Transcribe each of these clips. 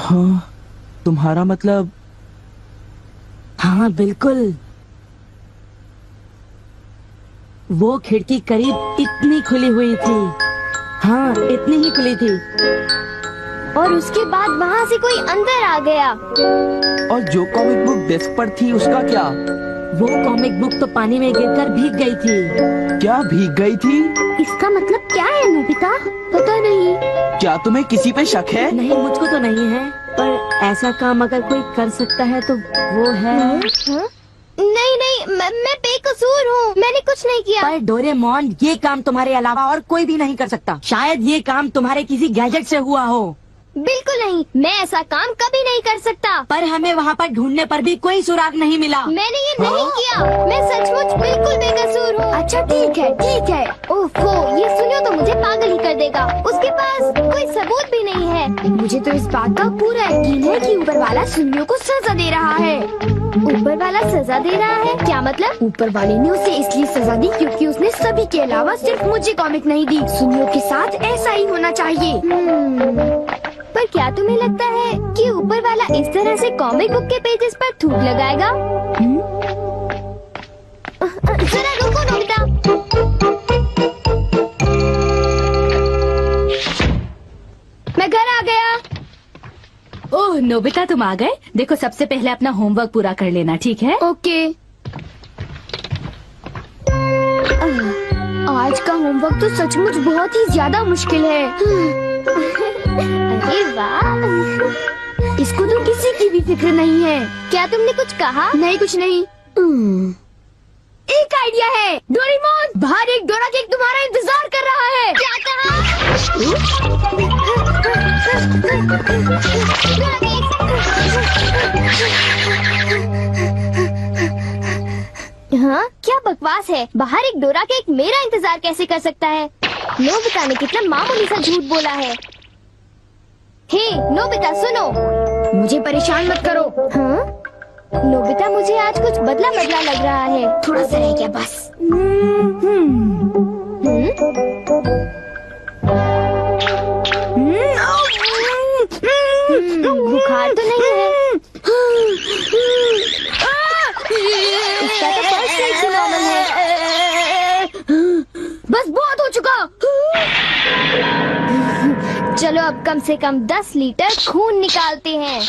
हाँ, तुम्हारा मतलब? हाँ बिल्कुल, वो खिड़की करीब इतनी खुली हुई थी। हाँ, इतनी ही खुली थी। और उसके बाद वहाँ से कोई अंदर आ गया। और जो कॉमिक बुक डेस्क पर थी उसका क्या? वो कॉमिक बुक तो पानी में गिरकर भीग गई थी। क्या भीग गई थी? इसका मतलब क्या है नोबिता? पता नहीं। क्या तुम्हें किसी पे शक है? नहीं, मुझको तो नहीं है, पर ऐसा काम अगर कोई कर सकता है तो वो है। नहीं नहीं, मैं बेकसूर हूँ, मैंने कुछ नहीं किया। पर डोरेमोन, ये काम तुम्हारे अलावा और कोई भी नहीं कर सकता। शायद ये काम तुम्हारे किसी गैजेट से हुआ हो। बिल्कुल नहीं, मैं ऐसा काम कभी नहीं कर सकता। पर हमें वहाँ पर ढूंढने पर भी कोई सुराग नहीं मिला। मैंने ये नहीं किया, मैं सचमुच बिल्कुल बेकसूर हूँ। अच्छा ठीक है ठीक है। ओफो, ये सुनियो तो मुझे पागल ही कर देगा। उसके पास कोई सबूत भी नहीं है। मुझे तो इस बात का पूरा यकीन है कि ऊपर वाला सुनियो को सजा दे रहा है। ऊपर वाला सजा दे रहा है? क्या मतलब? ऊपर वाले ने उसे इसलिए सजा दी क्योंकि उसने सभी के अलावा सिर्फ मुझे कॉमिक नहीं दी। सुनियो के साथ ऐसा ही होना चाहिए। पर क्या तुम्हें लगता है कि ऊपर वाला इस तरह से कॉमिक बुक के पेजेस पर थूक लगाएगा? जरा रुको नोबिता। मैं घर आ गया। ओह नोबिता, तुम आ गए। देखो, सबसे पहले अपना होमवर्क पूरा कर लेना, ठीक है? ओके। आज का होमवर्क तो सचमुच बहुत ही ज्यादा मुश्किल है। अरे वाह, इसको तो किसी की भी फिक्र नहीं है। क्या तुमने कुछ कहा? नहीं, कुछ नहीं। एक आइडिया है। डोरेमोन, बाहर एक डोरा केक तुम्हारा इंतजार कर रहा है। क्या कहा? हाँ, क्या बकवास है। बाहर एक डोरा केक मेरा इंतजार कैसे कर सकता है? नोबिता ने कितना मामूली सा झूठ बोला है। हे नोबिता, सुनो, मुझे परेशान मत करो। हाँ? नोबिता, मुझे आज कुछ बदला बदला लग रहा है। थोड़ा सा रह गया बस। बुखार तो नहीं है? इसका तो फर्स्ट टाइम से नॉर्मल है। बस बहुत हो चुका। चलो अब कम से कम 10 लीटर खून निकालते हैं।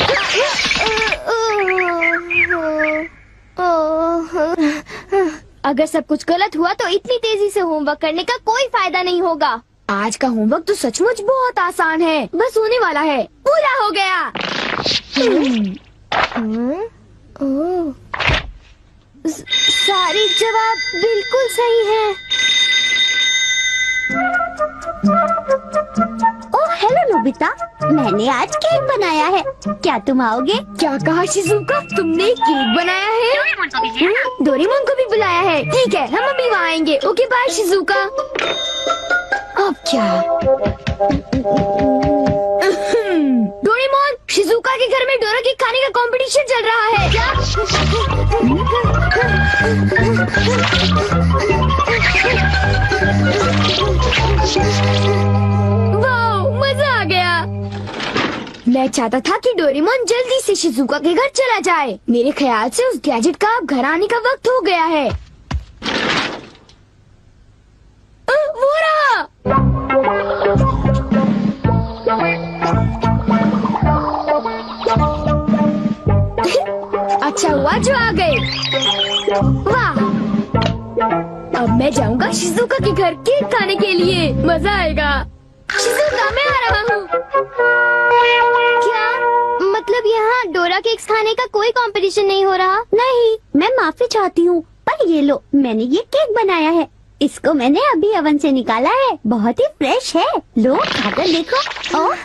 अगर सब कुछ गलत हुआ तो इतनी तेजी से होमवर्क करने का कोई फायदा नहीं होगा। आज का होमवर्क तो सचमुच बहुत आसान है, बस होने वाला है। पूरा हो गया। सारे जवाब बिल्कुल सही हैं। ओह हेलो नोबिता, मैंने आज केक बनाया है, क्या तुम आओगे? क्या कहा शिजुका? तुमने केक बनाया है? डोरेमोन को भी बुलाया है। ठीक है, हम अभी वहाँ आएंगे। Okay bye Shizuka. अब क्या? डोरेमोन, शिजुका के घर में डोरा केक खाने का कंपटीशन चल रहा है। क्या? वाह, मजा आ गया। मैं चाहता था कि डोरेमोन जल्दी से शिजुका के घर चला जाए। मेरे ख्याल से उस गैजेट का अब घर आने का वक्त हो गया है। वो रहा। अच्छा हुआ जो आ गए। वाह, अब मैं जाऊंगा शिजुका के घर केक खाने के लिए। मजा आएगा। शिजुका, मैं आ रहा हूँ। क्या मतलब यहाँ डोरा केक्स खाने का कोई कंपटीशन नहीं हो रहा? नहीं, मैं माफी चाहती हूँ, पर ये लो, मैंने ये केक बनाया है। इसको मैंने अभी ओवन से निकाला है, बहुत ही फ्रेश है। लो खाकर देखो। ओह,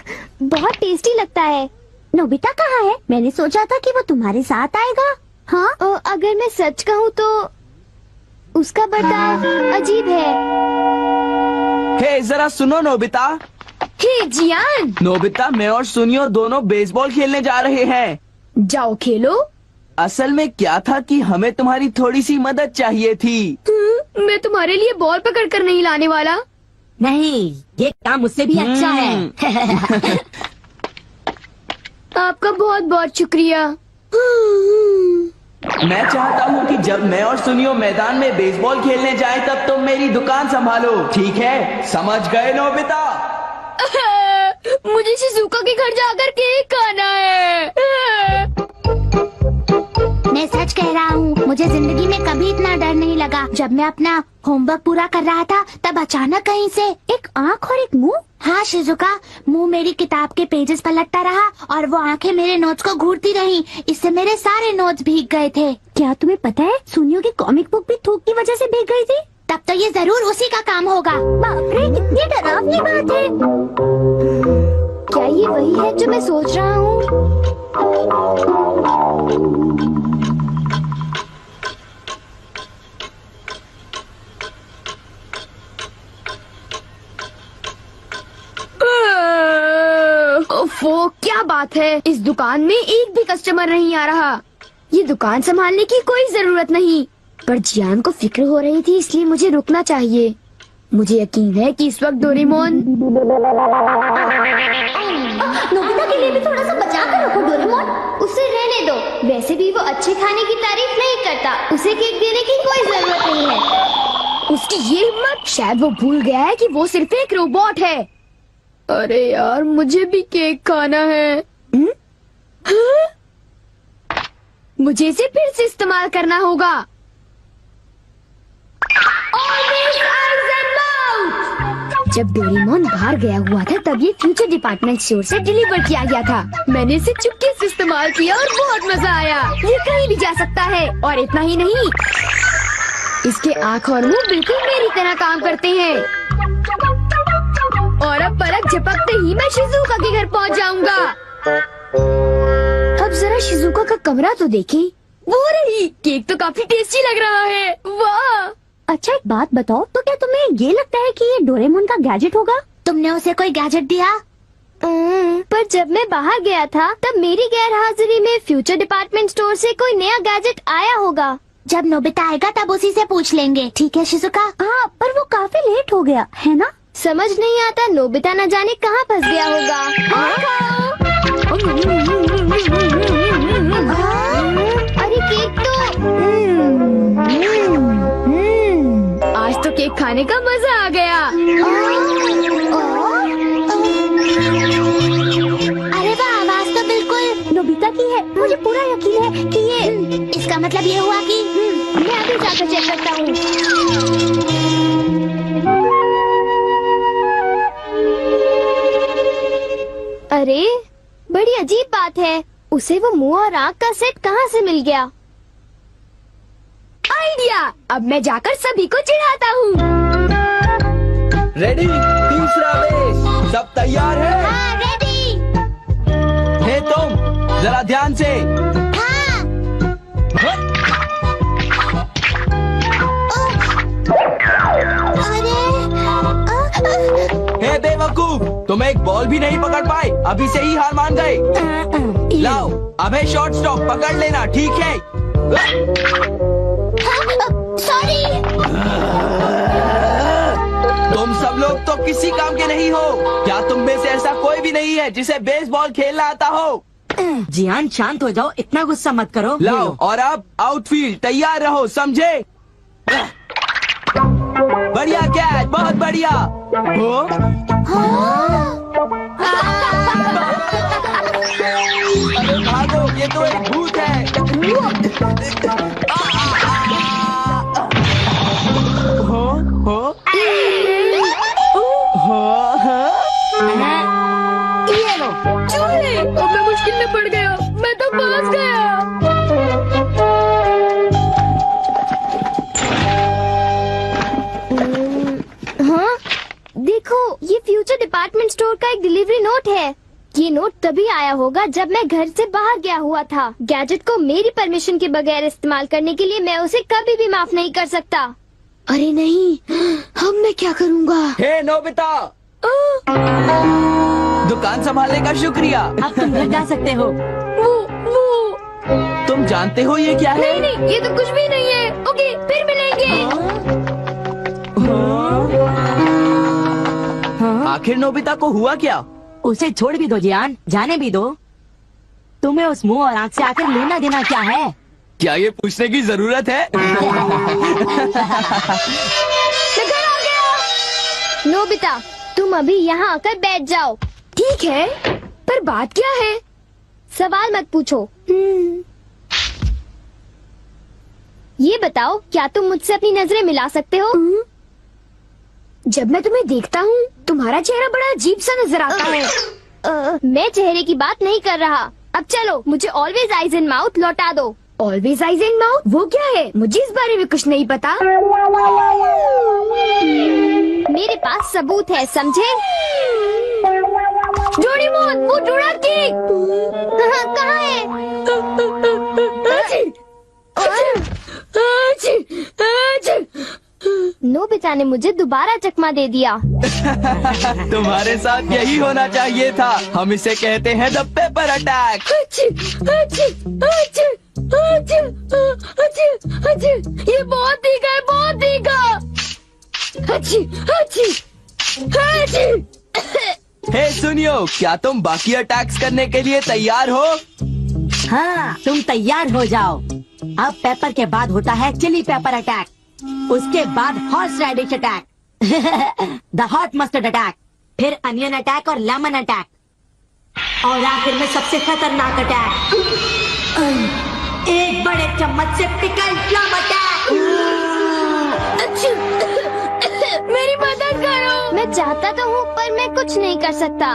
बहुत टेस्टी लगता है। नोबिता कहाँ है? मैंने सोचा था कि वो तुम्हारे साथ आएगा। हाँ, अगर मैं सच कहूँ तो उसका बर्ताव अजीब है। हे जरा सुनो नोबिता। हे जियान। नोबिता, मैं और सुनियो दोनों बेसबॉल खेलने जा रहे हैं। जाओ खेलो। असल में क्या था कि हमें तुम्हारी थोड़ी सी मदद चाहिए थी। मैं तुम्हारे लिए बॉल पकड़ कर नहीं लाने वाला। नहीं, ये काम मुझसे भी अच्छा है। आपका बहुत बहुत शुक्रिया। मैं चाहता हूँ कि जब मैं और सुनियो मैदान में बेसबॉल खेलने जाएं तब तुम मेरी दुकान संभालो, ठीक है? समझ गए नोबिता? मुझे शिजुका के घर जाकर केक खाना है। मैं सच कह रहा हूँ, मुझे जिंदगी में कभी इतना डर नहीं लगा। जब मैं अपना होमवर्क पूरा कर रहा था तब अचानक कहीं से एक आँख और एक मुंह। हाँ शिजुका, मुंह मेरी किताब के पेजेस पलटता रहा और वो आंखें मेरे नोट्स को घूरती रहीं। इससे मेरे सारे नोट्स भीग गए थे। क्या तुम्हें पता है, सुनियो की कॉमिक बुक भी थूक की वजह से भीग गई थी। तब तो ये जरूर उसी का काम होगा। बाप रे, कितनी डरावनी बात है। क्या ये वही है जो मैं सोच रहा हूँ? ओफो, क्या बात है, इस दुकान में एक भी कस्टमर नहीं आ रहा। ये दुकान संभालने की कोई जरूरत नहीं, पर जियान को फिक्र हो रही थी, इसलिए मुझे रुकना चाहिए। मुझे यकीन है कि इस वक्त डोरेमोन। नोबिता के लिए भी थोड़ा सा बचा कर रखो डोरेमोन। उसे रहने दो, वैसे भी वो अच्छे खाने की तारीफ नहीं करता। उसे केक देने की कोई जरूरत नहीं है। उसकी ये हिम्मत, शायद वो भूल गया है कि वो सिर्फ एक रोबोट है। अरे यार, मुझे भी केक खाना है। हाँ? मुझे इसे फिर से इस्तेमाल करना होगा। जब डोरेमोन बाहर गया हुआ था तब ये फ्यूचर डिपार्टमेंट स्टोर से डिलीवर किया गया था। मैंने इसे चुपके से इस्तेमाल किया और बहुत मजा आया। ये कहीं भी जा सकता है, और इतना ही नहीं, इसके आँख और मुंह बिल्कुल मेरी तरह काम करते हैं। और अब पलक झपकते ही मैं शिजुका के घर पहुंच जाऊंगा। अब जरा शिजुका का कमरा तो देखें। वो रही, केक तो काफी टेस्टी लग रहा है। वाह! अच्छा एक बात बताओ, तो क्या तुम्हें ये लगता है कि ये डोरेमोन का गैजेट होगा? तुमने उसे कोई गैजेट दिया? पर जब मैं बाहर गया था तब मेरी गैर हाजिरी में फ्यूचर डिपार्टमेंट स्टोर से कोई नया गैजेट आया होगा। जब नोबिता आएगा तब उसी से पूछ लेंगे, ठीक है शिजुका? हाँ, पर वो काफी लेट हो गया है ना? समझ नहीं आता, नोबिता न जाने कहाँ फंस गया होगा। अरे केक तो आज तो केक खाने का मजा आ गया। अरे वाह, आवाज तो बिल्कुल नोबिता की है। मुझे पूरा यकीन है कि ये, इसका मतलब ये हुआ कि मैं अभी जाकर चेक करता हूँ। अरे बड़ी अजीब बात है, उसे वो मुंह और आँख का सेट कहाँ से मिल गया? आइडिया! अब मैं जाकर सभी को चिढ़ाता हूँ। रेडी? तीसरा बेस, सब तैयार है? हाँ, रेडी। हे तुम, जरा ध्यान से। हाँ। हे बेवकूफ, तुम एक बॉल भी नहीं पकड़ पाए, अभी से ही हार मान गए। लाओ, अबे शॉर्ट स्टॉप पकड़ लेना, ठीक है? सॉरी। तुम सब लोग तो किसी काम के नहीं हो। क्या तुम में से ऐसा कोई भी नहीं है जिसे बेसबॉल खेलना आता हो? जियान शांत हो जाओ, इतना गुस्सा मत करो। लाओ, और अब आउटफील्ड तैयार रहो, समझे? बढ़िया कैच, बहुत बढ़िया। हो? अरे भागो, ये तो एक भूत है। ये लो, चूहे! अब मैं मुश्किल में पड़ गया, मैं तो फंस गया। हाँ, देखो, ये फ्यूचर डिपार्टमेंट स्टोर का एक डिलीवरी नोट है। ये नोट तभी आया होगा जब मैं घर से बाहर गया हुआ था। गैजेट को मेरी परमिशन के बगैर इस्तेमाल करने के लिए मैं उसे कभी भी माफ नहीं कर सकता। अरे नहीं, अब मैं क्या करूँगा? हे नोबिता, दुकान संभालने का शुक्रिया। अब तुम घर जा सकते हो। वो तुम जानते हो ये क्या है? नहीं, ये तो कुछ भी नहीं है। ओके, फिर मिलेंगे। आखिर नोबिता को हुआ क्या? उसे छोड़ भी दो जियान, जाने भी दो। तुम्हें उस मुंह और आँख से आकर लेना देना क्या है? क्या ये पूछने की जरूरत है? नोबिता, तुम अभी यहाँ आकर बैठ जाओ। ठीक है, पर बात क्या है? सवाल मत पूछो। ये बताओ, क्या तुम मुझसे अपनी नजरें मिला सकते हो? जब मैं तुम्हें देखता हूँ, तुम्हारा चेहरा बड़ा अजीब सा नजर आता है। मैं चेहरे की बात नहीं कर रहा। अब चलो, मुझे ऑलवेज आइज इन माउथ लौटा दो। ऑलवेज आइज इन माउथ वो क्या है? मुझे इस बारे में कुछ नहीं पता। मेरे पास सबूत है, समझे? डोरेमोन, वो डोराकी कहाँ है? नोबिता ने मुझे दोबारा चकमा दे दिया। तुम्हारे साथ यही होना चाहिए था। हम इसे कहते हैं द पेपर अटैक। ये बहुत तीखा है, बहुत तीखा। हे सुनियो, क्या तुम बाकी अटैक्स करने के लिए तैयार हो? हाँ, तुम तैयार हो जाओ। अब पेपर के बाद होता है चिली पेपर अटैक, उसके बाद horseradish attack, the hot mustard attack, फिर अनियन अटैक और लेमन अटैक, और आखिर में सबसे खतरनाक अटैक, एक बड़े चम्मच से पिकल प्लम अटैक। मेरी मदद करो। मैं चाहता तो हूँ, पर मैं कुछ नहीं कर सकता।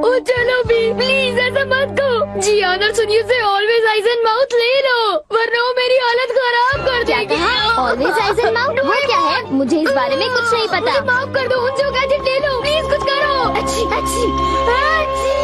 ओ चलो भी, प्लीज ऐसा मत करो। जियान और सुनियो से ऑलवेज आइज एंड माउथ ले लो, वरना वो मेरी हालत खराब कर देगी। ऑलवेज आइज एंड माउथ वो क्या है? मुझे इस बारे में कुछ नहीं पता। माफ कर दो, उन जो गैजेट ले लो, प्लीज कुछ करो। अच्छी अच्छी अच्छी।